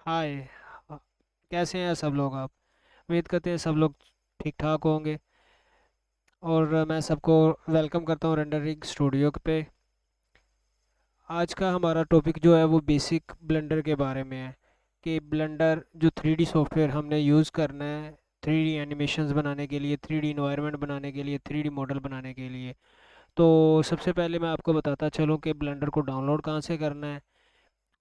हाय। अ, कैसे हैं सब लोग आप? उम्मीद करते हैं सब लोग ठीक ठाक होंगे। और मैं सबको वेलकम करता हूँ रेंडरिंग स्टूडियो पे। आज का हमारा टॉपिक जो है वो बेसिक ब्लेंडर के बारे में है कि ब्लेंडर जो 3D सॉफ्टवेयर हमने यूज़ करना है 3D एनिमेशंस बनाने के लिए, 3D इन्वायरमेंट बनाने के लिए, 3D मॉडल बनाने के लिए। तो सबसे पहले मैं आपको बताता चलूँ कि ब्लेंडर को डाउनलोड कहाँ से करना है,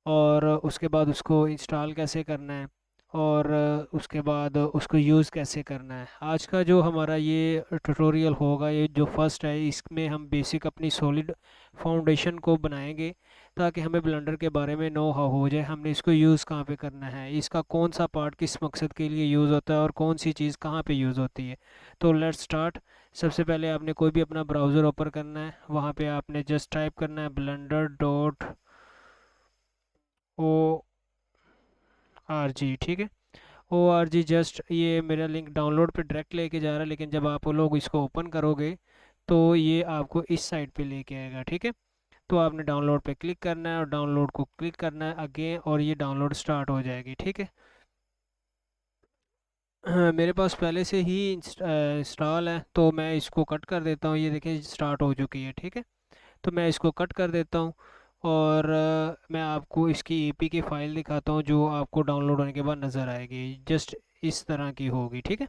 और उसके बाद उसको इंस्टॉल कैसे करना है, और उसके बाद उसको यूज़ कैसे करना है। आज का जो हमारा ये ट्यूटोरियल होगा, ये जो फर्स्ट है, इसमें हम बेसिक अपनी सॉलिड फाउंडेशन को बनाएंगे ताकि हमें ब्लेंडर के बारे में नो हाउ हो जाए। हमने इसको यूज़ कहाँ पे करना है, इसका कौन सा पार्ट किस मकसद के लिए यूज़ होता है, और कौन सी चीज़ कहाँ पे यूज़ होती है। तो लेट्स स्टार्ट। सबसे पहले आपने कोई भी अपना ब्राउज़र ओपन करना है, वहाँ पे आपने जस्ट टाइप करना है blender.org। ठीक है, ORG। जस्ट ये मेरा लिंक डाउनलोड पे डायरेक्ट लेके जा रहा है, लेकिन जब आप लोग इसको ओपन करोगे तो ये आपको इस साइट पे लेके आएगा। ठीक है, तो आपने डाउनलोड पे क्लिक करना है और डाउनलोड को क्लिक करना है अगेन, और ये डाउनलोड स्टार्ट हो जाएगी। ठीक है। मेरे पास पहले से ही इंस्टॉल है, तो मैं इसको कट कर देता हूँ। ये देखिए स्टार्ट हो चुकी है। ठीक है, तो मैं इसको कट कर देता हूँ, और मैं आपको इसकी एपी की फ़ाइल दिखाता हूँ जो आपको डाउनलोड होने के बाद नज़र आएगी। जस्ट इस तरह की होगी। ठीक है,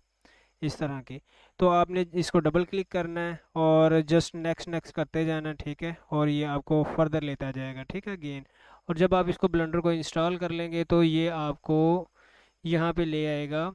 इस तरह की। तो आपने इसको डबल क्लिक करना है और जस्ट नेक्स्ट नेक्स्ट करते जाना है। ठीक है, और ये आपको फर्दर लेता जाएगा। ठीक है, अगेन। और जब आप इसको ब्लेंडर को इंस्टॉल कर लेंगे तो ये आपको यहाँ पे ले आएगा,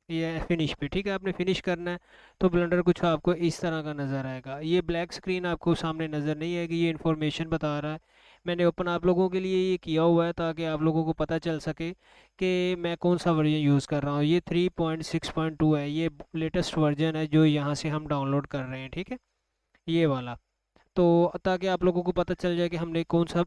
ये फिनिश पे। ठीक है, आपने फिनिश करना है। तो ब्लेंडर कुछ आपको इस तरह का नज़र आएगा। ये ब्लैक स्क्रीन आपको सामने नज़र नहीं आएगी, ये इन्फॉर्मेशन बता रहा है। मैंने ओपन आप लोगों के लिए ये किया हुआ है ताकि आप लोगों को पता चल सके कि मैं कौन सा वर्जन यूज़ कर रहा हूँ। ये 3.6.2 है, ये लेटेस्ट वर्जन है जो यहाँ से हम डाउनलोड कर रहे हैं। ठीक है, ये वाला। तो ताकि आप लोगों को पता चल जाए कि हमने कौन सा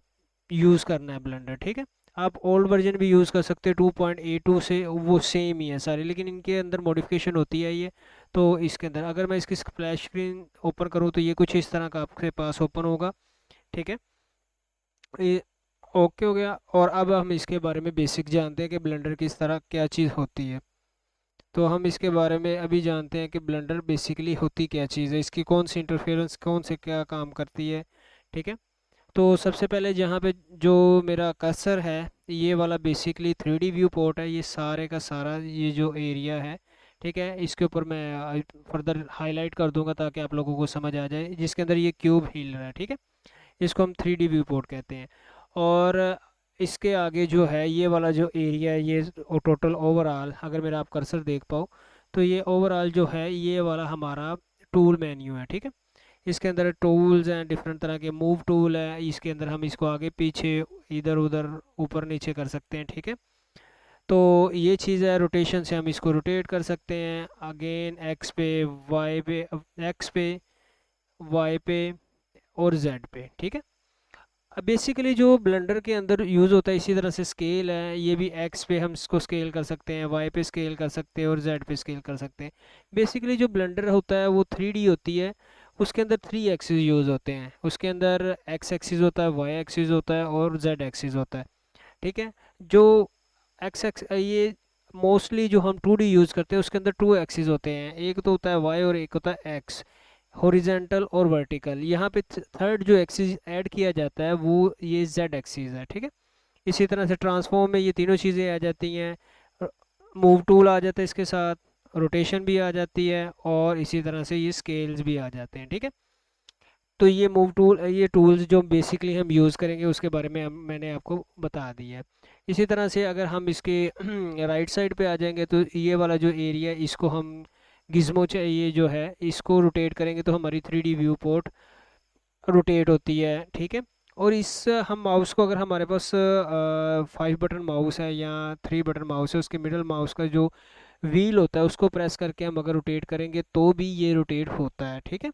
यूज़ करना है ब्लेंडर। ठीक है, आप ओल्ड वर्जन भी यूज़ कर सकते हो 2.82 से, वो सेम ही है सारे, लेकिन इनके अंदर मॉडिफिकेशन होती है ये। तो इसके अंदर अगर मैं इसकी स्प्लैश स्क्रीन ओपन करूँ तो ये कुछ इस तरह का आपके पास ओपन होगा। ठीक है, ये ओके हो गया। और अब हम इसके बारे में बेसिक जानते हैं कि ब्लेंडर किस तरह क्या चीज़ होती है। तो हम इसके बारे में अभी जानते हैं कि ब्लेंडर बेसिकली होती क्या चीज़ है, इसकी कौन सी इंटरफेरेंस कौन से क्या काम करती है। ठीक है, तो सबसे पहले जहाँ पे जो मेरा कर्सर है, ये वाला बेसिकली 3D व्यू पोर्ट है। ये सारे का सारा ये जो एरिया है, ठीक है, इसके ऊपर मैं फर्दर हाईलाइट कर दूंगा ताकि आप लोगों को समझ आ जाए। जिसके अंदर ये क्यूब हिल रहा है, ठीक है, इसको हम 3D व्यू पोर्ट कहते हैं। और इसके आगे जो है ये वाला जो एरिया है, ये टोटल ओवरऑल अगर मेरा आप कर्सर देख पाओ तो ये ओवरऑल जो है ये वाला हमारा टूल मेन्यू है। ठीक है, इसके अंदर टूल्स हैं, डिफरेंट तरह के मूव टूल है। इसके अंदर हम इसको आगे पीछे इधर उधर ऊपर नीचे कर सकते हैं। ठीक है, तो ये चीज़ है। रोटेशन से हम इसको रोटेट कर सकते हैं अगेन एक्स पे, वाई पे, एक्स पे, वाई पे और जेड पे। ठीक है, अब बेसिकली जो ब्लेंडर के अंदर यूज़ होता है इसी तरह से स्केल है, ये भी एक्स पे हम इसको स्केल कर सकते हैं, वाई पे स्केल कर सकते हैं और जेड पे स्केल कर सकते हैं। बेसिकली जो ब्लेंडर होता है वो 3D होती है। उसके अंदर 3 एक्सिस यूज़ होते हैं। उसके अंदर एक्स एक्सिस होता है, वाई एक्सिस होता है और जेड एक्सिस होता है। ठीक है, जो एक्स एक्स ये मोस्टली जो हम 2D यूज़ करते हैं उसके अंदर 2 एक्सिस होते हैं, एक तो होता है वाई और एक होता है एक्स, हॉरिजेंटल और वर्टिकल। यहाँ पे थर्ड जो एक्सिस ऐड किया जाता है वो ये जेड एक्सिस है। ठीक है, इसी तरह से ट्रांसफॉर्म में ये तीनों चीज़ें आ जाती हैं। मूव टूल आ जाता है इसके साथ, रोटेशन भी आ जाती है, और इसी तरह से ये स्केल्स भी आ जाते हैं। ठीक है, तो ये मूव टूल, ये टूल्स जो बेसिकली हम यूज़ करेंगे उसके बारे में मैंने आपको बता दिया है। इसी तरह से अगर हम इसके राइट साइड पे आ जाएंगे तो ये वाला जो एरिया इसको हम गिज्मो चाहिए जो है इसको रोटेट करेंगे तो हमारी 3D व्यू पोर्ट रोटेट होती है। ठीक है, और इस हम माउस को अगर हमारे पास 5 बटन माउस है या 3 बटन माउस है, उसके मिडल माउस का जो व्हील होता है उसको प्रेस करके हम अगर रोटेट करेंगे तो भी ये रोटेट होता है। ठीक है,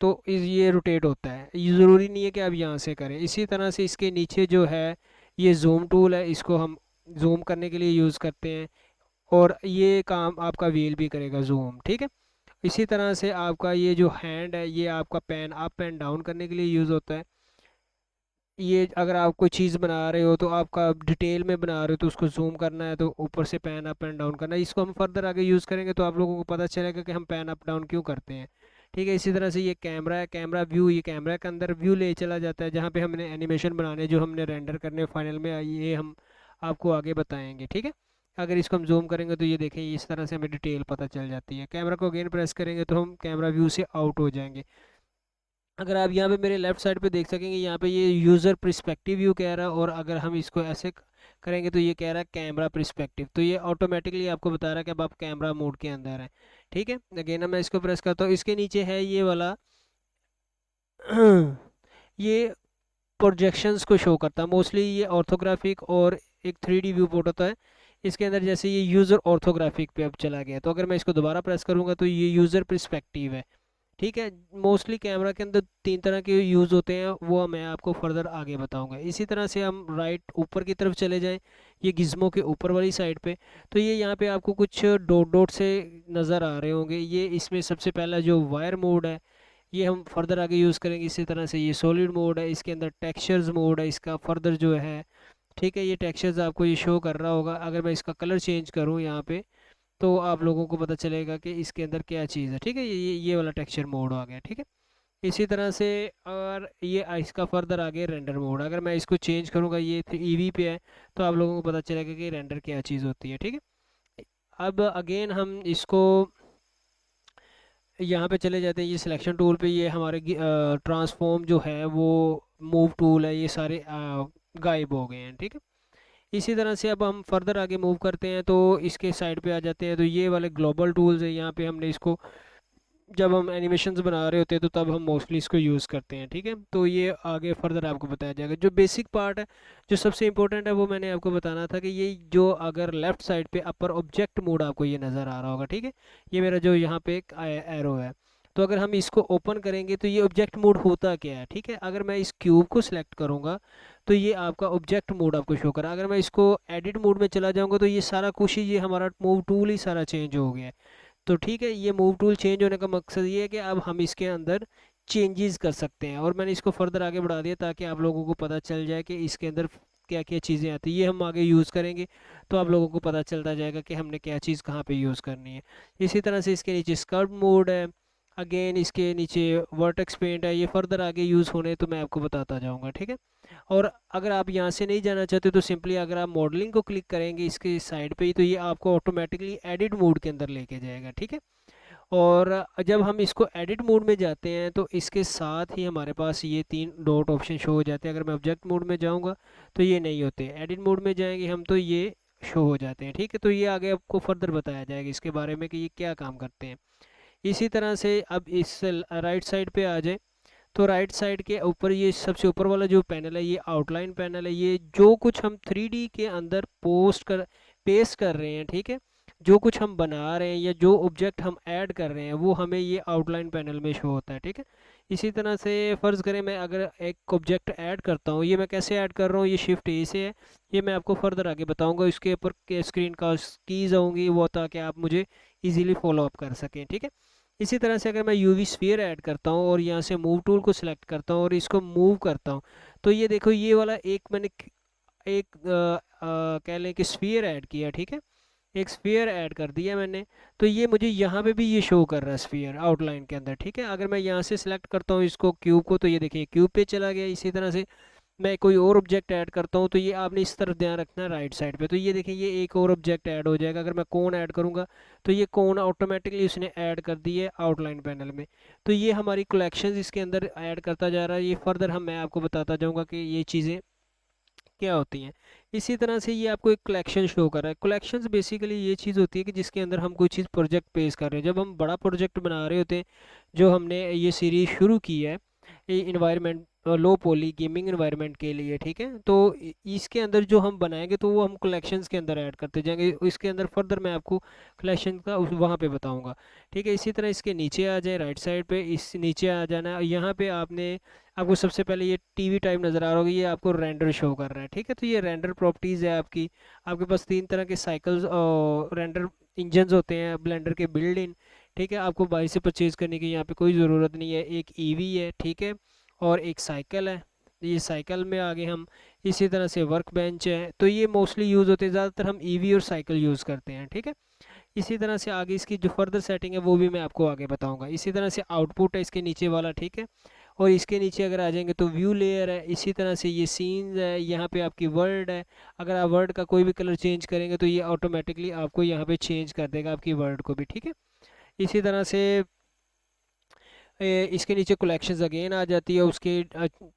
तो ये रोटेट होता है, ये ज़रूरी नहीं है कि आप यहाँ से करें। इसी तरह से इसके नीचे जो है ये जूम टूल है, इसको हम जूम करने के लिए यूज़ करते हैं, और ये काम आपका व्हील भी करेगा जूम। ठीक है, इसी तरह से आपका ये जो हैंड है ये आपका पेन अप एंड डाउन करने के लिए यूज़ होता है। ये अगर आप कोई चीज़ बना रहे हो तो आपका डिटेल में बना रहे हो तो उसको जूम करना है तो ऊपर से पैन अप एंड डाउन करना है। इसको हम फर्दर आगे यूज़ करेंगे तो आप लोगों को पता चलेगा कि हम पैन अप डाउन क्यों करते हैं। ठीक है, इसी तरह से ये कैमरा है, कैमरा व्यू, ये कैमरा के अंदर व्यू ले चला जाता है जहाँ पे हमने एनिमेशन बनाने, जो हमने रेंडर करने फाइनल में, ये हम आपको आगे बताएंगे। ठीक है, अगर इसको हम जूम करेंगे तो ये देखें, इस तरह से हमें डिटेल पता चल जाती है। कैमरा को अगेन प्रेस करेंगे तो हम कैमरा व्यू से आउट हो जाएंगे। अगर आप यहाँ पे मेरे लेफ्ट साइड पे देख सकेंगे, यहाँ पे ये यूज़र प्रिस्पेक्टिव व्यू कह रहा है, और अगर हम इसको ऐसे करेंगे तो ये कह रहा है कैमरा प्रिस्पेक्टिव। तो ये ऑटोमेटिकली आपको बता रहा है कि अब आप कैमरा मोड के अंदर हैं। ठीक है, अगेन मैं इसको प्रेस करता हूँ, इसके नीचे है ये वाला ये प्रोजेक्शंस को शो करता है मोस्टली। ये ऑर्थोग्राफिक और एक 3D व्यू पोर्ट होता है इसके अंदर। जैसे ये यूज़र ऑर्थोग्राफिक पे अब चला गया, तो अगर मैं इसको दोबारा प्रेस करूँगा तो ये यूज़र प्रिस्पेक्टिव है। ठीक है, मोस्टली कैमरा के अंदर तीन तरह के यूज़ होते हैं, वो मैं आपको फर्दर आगे बताऊंगा। इसी तरह से हम राइट ऊपर की तरफ चले जाएं, ये गिज़्मो के ऊपर वाली साइड पे, तो ये यहाँ पे आपको कुछ डॉट डॉट से नज़र आ रहे होंगे। ये इसमें सबसे पहला जो वायर मोड है, ये हम फर्दर आगे यूज़ करेंगे। इसी तरह से ये सॉलिड मोड है, इसके अंदर टेक्सचर्स मोड है इसका फर्दर जो है। ठीक है, ये टेक्सचर्स आपको ये शो कर रहा होगा। अगर मैं इसका कलर चेंज करूँ यहाँ पे, तो आप लोगों को पता चलेगा कि इसके अंदर क्या चीज़ है। ठीक है, ये वाला टेक्सचर मोड आ गया। ठीक है, इसी तरह से, और ये इसका फर्दर आगे रेंडर मोड, अगर मैं इसको चेंज करूँगा, ये ईवी पे है, तो आप लोगों को पता चलेगा कि रेंडर क्या चीज़ होती है। ठीक है, अब अगेन हम इसको यहाँ पे चले जाते हैं, ये सिलेक्शन टूल पे, ये हमारे ट्रांसफॉर्म जो है वो मूव टूल है, ये सारे गायब हो गए हैं। ठीक है, इसी तरह से अब हम फर्दर आगे मूव करते हैं तो इसके साइड पे आ जाते हैं, तो ये वाले ग्लोबल टूल्स है, यहाँ पे हमने इसको जब हम एनिमेशंस बना रहे होते हैं तो तब हम मोस्टली इसको यूज़ करते हैं। ठीक है, तो ये आगे फर्दर आपको बताया जाएगा। जो बेसिक पार्ट है, जो सबसे इंपॉर्टेंट है, वो मैंने आपको बताना था कि ये जो अगर लेफ़्ट साइड पे अपर ऑब्जेक्ट मोड आपको ये नज़र आ रहा होगा। ठीक है, ये मेरा जो यहाँ पे एक एरो है, तो अगर हम इसको ओपन करेंगे तो ये ऑब्जेक्ट मोड होता क्या है। ठीक है, अगर मैं इस क्यूब को सिलेक्ट करूँगा तो ये आपका ऑब्जेक्ट मोड आपको शो करा। अगर मैं इसको एडिट मोड में चला जाऊँगा तो ये सारा कुछ ही, ये हमारा मूव टूल ही सारा चेंज हो गया है। तो ठीक है, ये मूव टूल चेंज होने का मकसद ये है कि अब हम इसके अंदर चेंजेस कर सकते हैं, और मैंने इसको फर्दर आगे बढ़ा दिया ताकि आप लोगों को पता चल जाए कि इसके अंदर क्या क्या चीज़ें आती हैं। ये हम आगे यूज़ करेंगे तो आप लोगों को पता चलता जाएगा कि हमने क्या चीज़ कहाँ पे यूज़ करनी है। इसी तरह से इसके नीचे स्कर्ट मोड है, अगेन इसके नीचे वर्टेक्स पेंट है, ये फर्दर आगे यूज़ होने तो मैं आपको बताता जाऊँगा। ठीक है, और अगर आप यहाँ से नहीं जाना चाहते तो सिंपली अगर आप मॉडलिंग को क्लिक करेंगे इसके साइड पे ही, तो ये आपको ऑटोमेटिकली एडिट मोड के अंदर लेके जाएगा। ठीक है, और जब हम इसको एडिट मोड में जाते हैं तो इसके साथ ही हमारे पास ये तीन डॉट ऑप्शन शो हो जाते हैं। अगर मैं ऑब्जेक्ट मोड में जाऊँगा तो ये नहीं होते, एडिट मोड में जाएंगे हम तो ये शो हो जाते हैं। ठीक है, तो ये आगे आपको फर्दर बताया जाएगा इसके बारे में कि ये क्या काम करते हैं। इसी तरह से अब इस राइट साइड पे आ जाए, तो राइट साइड के ऊपर ये सबसे ऊपर वाला जो पैनल है, ये आउटलाइन पैनल है। ये जो कुछ हम 3D के अंदर पेस्ट कर रहे हैं, ठीक है, जो कुछ हम बना रहे हैं या जो ऑब्जेक्ट हम ऐड कर रहे हैं वो हमें ये आउटलाइन पैनल में शो होता है। ठीक है, इसी तरह से फ़र्ज़ करें मैं अगर एक ऑब्जेक्ट ऐड करता हूँ, ये मैं कैसे ऐड कर रहा हूँ, ये शिफ्ट ए से है, ये मैं आपको फर्दर आगे बताऊँगा। इसके ऊपर स्क्रीन का कीज़ होंगी वो, ताकि आप मुझे ईज़िली फॉलो अप कर सकें। ठीक है, इसी तरह से अगर मैं यूवी स्फीयर ऐड करता हूँ और यहाँ से मूव टूल को सिलेक्ट करता हूँ और इसको मूव करता हूँ, तो ये देखो, ये वाला एक मैंने एक कह लें कि स्फीयर ऐड किया। ठीक है, एक स्फीयर ऐड कर दिया मैंने, तो ये मुझे यहाँ पे भी ये शो कर रहा है स्फीयर आउटलाइन के अंदर। ठीक है, अगर मैं यहाँ से सिलेक्ट करता हूँ इसको क्यूब को, तो ये देखिए क्यूब पे चला गया। इसी तरह से मैं कोई और ऑब्जेक्ट ऐड करता हूँ तो ये आपने इस तरफ ध्यान रखना है राइट साइड पे, तो ये देखिए ये एक और ऑब्जेक्ट ऐड हो जाएगा। अगर मैं कोन ऐड करूँगा तो ये कोन ऑटोमेटिकली उसने ऐड कर दी है आउटलाइन पैनल में। तो ये हमारी कलेक्शंस इसके अंदर ऐड करता जा रहा है। ये फर्दर मैं आपको बताता जाऊँगा कि ये चीज़ें क्या होती हैं। इसी तरह से ये आपको एक कलेक्शन शो कर रहा है। कलेक्शंस बेसिकली ये चीज़ होती है कि जिसके अंदर हम कोई चीज़ प्रोजेक्ट पेश कर रहे हैं। जब हम बड़ा प्रोजेक्ट बना रहे होते हैं, जो हमने ये सीरीज़ शुरू की है, ये इन्वायरमेंट लो पॉली गेमिंग इन्वायरमेंट के लिए, ठीक है, तो इसके अंदर जो हम बनाएंगे तो वो हम कलेक्शंस के अंदर ऐड करते जाएंगे। इसके अंदर फर्दर मैं आपको कलेक्शन का वहाँ पे बताऊंगा। ठीक है, इसी तरह इसके नीचे आ जाए, राइट साइड पे इस नीचे आ जाना है। यहाँ पे आपको सबसे पहले ये टीवी टाइप नज़र आ रहा होगा, ये आपको रेंडर शो कर रहा है। ठीक है, तो ये रेंडर प्रॉपर्टीज़ है आपकी। आपके पास तीन तरह के साइकिल्स और रेंडर इंजन्स होते हैं ब्लेंडर के बिल्ड इन। ठीक है, आपको बाहर से परचेज़ करने की यहाँ पे कोई ज़रूरत नहीं है। एक ईवी है, ठीक है, और एक साइकिल है, ये साइकिल में आगे हम, इसी तरह से वर्क बेंच है, तो ये मोस्टली यूज़ होते हैं, ज़्यादातर हम ईवी और साइकिल यूज़ करते हैं, ठीक है। इसी तरह से आगे इसकी जो फर्दर सेटिंग है वो भी मैं आपको आगे बताऊंगा। इसी तरह से आउटपुट है इसके नीचे वाला, ठीक है। और इसके नीचे अगर आ जाएंगे तो व्यू लेयर है, इसी तरह से ये सीन्स है, यहाँ पे आपकी वर्ड है। अगर आप वर्ड का कोई भी कलर चेंज करेंगे तो ये ऑटोमेटिकली आपको यहाँ पे चेंज कर देगा आपकी वर्ड को भी, ठीक है। इसी तरह से इसके नीचे कलेक्शंस अगेन आ जाती है, उसके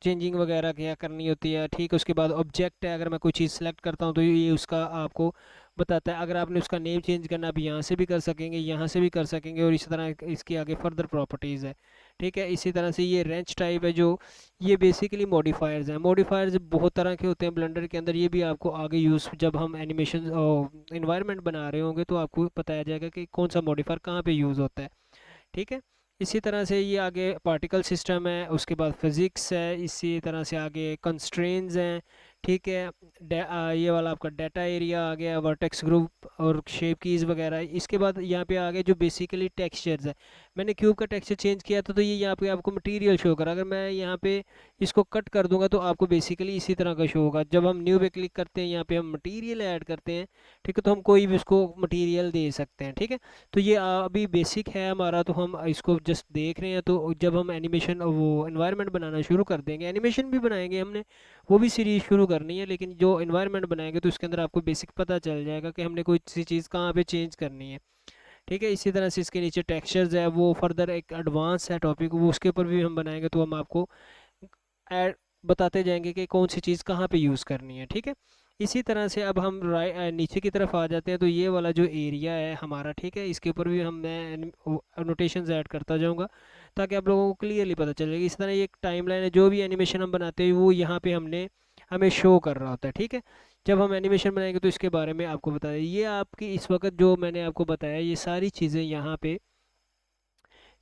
चेंजिंग वगैरह क्या करनी होती है, ठीक है। उसके बाद ऑब्जेक्ट है, अगर मैं कोई चीज़ सेलेक्ट करता हूँ तो ये उसका आपको बताता है। अगर आपने उसका नेम चेंज करना, आप यहाँ से भी कर सकेंगे, यहाँ से भी कर सकेंगे, और इसी तरह इसकी आगे फर्दर प्रॉपर्टीज़ है, ठीक है। इसी तरह से ये रेंच टाइप है, जो ये बेसिकली मॉडिफायर्स हैं। मॉडिफायर्स बहुत तरह के होते हैं ब्लेंडर के अंदर, ये भी आपको आगे यूज़, जब हम एनिमेशन इन्वायरमेंट बना रहे होंगे तो आपको बताया जाएगा कि कौन सा मॉडिफायर कहाँ पे यूज़ होता है, ठीक है। इसी तरह से ये आगे पार्टिकल सिस्टम है, उसके बाद फिज़िक्स है, इसी तरह से आगे कंस्ट्रेंट्स हैं, ठीक है। ये वाला आपका डाटा एरिया आ गया, वर्टेक्स ग्रुप और शेप कीज़ वगैरह। इसके बाद यहाँ पे आगे जो बेसिकली टेक्सचर्स है, मैंने क्यूब का टेक्सचर चेंज किया था तो ये यहाँ पे आपको मटेरियल शो करा। अगर मैं यहाँ पे इसको कट कर दूंगा तो आपको बेसिकली इसी तरह का शो होगा। जब हम न्यू पे क्लिक करते हैं, यहाँ पे हम मटीरियल ऐड करते हैं, ठीक है, तो हम कोई भी उसको मटीरियल दे सकते हैं, ठीक है। तो ये अभी बेसिक है हमारा, तो हम इसको जस्ट देख रहे हैं। तो जब हम एनिमेशन वो एनवायरनमेंट बनाना शुरू कर देंगे, एनिमेशन भी बनाएंगे हमने, वो भी सीरीज शुरू करनी है, लेकिन जो एनवायरनमेंट बनाएंगे तो उसके अंदर आपको बेसिक पता चल जाएगा कि हमने कोई सी चीज़ कहाँ पे चेंज करनी है, ठीक है। इसी तरह से इसके नीचे टेक्सचर्स है, वो फर्दर एक एडवांस है टॉपिक, वो उसके ऊपर भी हम बनाएंगे, तो हम आपको ऐड बताते जाएंगे कि कौन सी चीज़ कहाँ पे यूज़ करनी है, ठीक है। इसी तरह से अब हम नीचे की तरफ आ जाते हैं, तो ये वाला जो एरिया है हमारा, ठीक है, इसके ऊपर भी हम मैं नोटेशंस ऐड करता जाऊंगा ताकि आप लोगों को क्लियरली पता चलेगा। इस तरह ये एक टाइमलाइन है, जो भी एनिमेशन हम बनाते हैं वो यहाँ पे हमें शो कर रहा होता है, ठीक है। जब हम एनिमेशन बनाएंगे तो इसके बारे में आपको बताया, ये आपकी इस वक्त जो मैंने आपको बताया ये सारी चीज़ें यहाँ पे,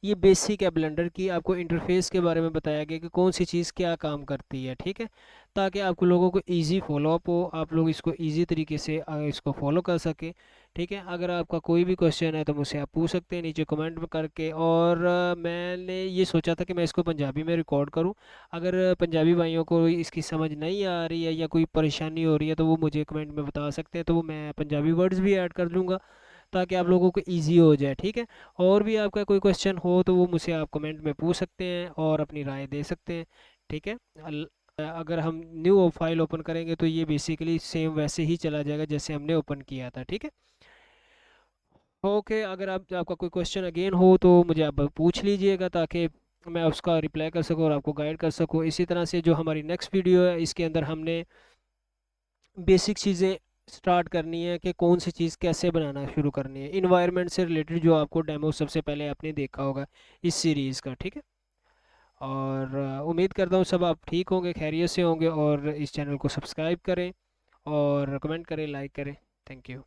ये बेसिक है ब्लेंडर की। आपको इंटरफेस के बारे में बताया गया कि कौन सी चीज़ क्या काम करती है, ठीक है, ताकि आपको लोगों को इजी फॉलोअप हो, आप लोग इसको इजी तरीके से इसको फॉलो कर सकें, ठीक है। अगर आपका कोई भी क्वेश्चन है तो मुझसे आप पूछ सकते हैं नीचे कमेंट में करके। और मैंने ये सोचा था कि मैं इसको पंजाबी में रिकॉर्ड करूं। अगर पंजाबी भाइयों को इसकी समझ नहीं आ रही है या कोई परेशानी हो रही है तो वो मुझे कमेंट में बता सकते हैं, तो वो मैं पंजाबी वर्ड्स भी ऐड कर लूँगा ताकि आप लोगों को इजी हो जाए, ठीक है। और भी आपका कोई क्वेश्चन हो तो वो मुझसे आप कमेंट में पूछ सकते हैं और अपनी राय दे सकते हैं, ठीक है। अगर हम न्यू फाइल ओपन करेंगे तो ये बेसिकली सेम वैसे ही चला जाएगा जैसे हमने ओपन किया था, ठीक है। ओके, अगर आपका कोई क्वेश्चन अगेन हो तो मुझे आप पूछ लीजिएगा ताकि मैं उसका रिप्लाई कर सकूँ और आपको गाइड कर सकूँ। इसी तरह से जो हमारी नेक्स्ट वीडियो है इसके अंदर हमने बेसिक चीज़ें स्टार्ट करनी है कि कौन सी चीज़ कैसे बनाना शुरू करनी है, इन्वायरमेंट से रिलेटेड, जो आपको डेमो सबसे पहले आपने देखा होगा इस सीरीज़ का, ठीक है। और उम्मीद करता हूँ सब आप ठीक होंगे, खैरियत से होंगे, और इस चैनल को सब्सक्राइब करें और कमेंट करें, लाइक करें। Thank you.